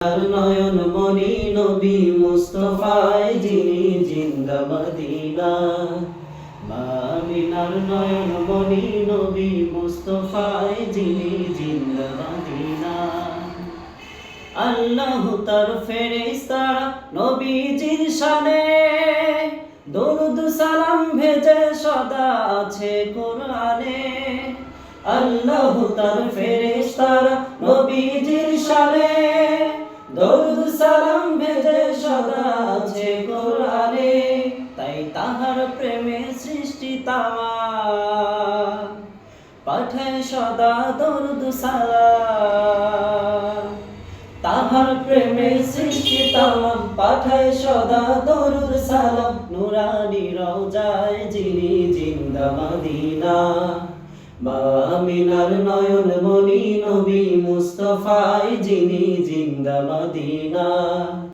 তার নয়ন মনি নবী মুস্তফায় যিনি জিন্দা মদিনা। মা আমিনার নয়ন মনি নবী মুস্তফায় যিনি জিন্দা মদিনা। আল্লাহ তার ফেরেশতারা নবীজির শানে দরুদ সালাম ভেজে সদা আছে কোরআনে। আল্লাহ তার ফেরেশতারা নবীজির শানে দরুদ সালাম ভেজে সদা আছে কোরআনে। তাই তাহার প্রেমে সৃষ্টি তামাম পাঠায় সদা দরুদ সালাম। তাহার প্রেমে সৃষ্টি তামাম পাঠায় সদা দরুদ সালাম। নুরানি রওজায় যিনি জিন্দা মদিনা। মা আমিনার নয়ন মনি নবী মুস্তফায় যিনি জিন্দা মদিনা।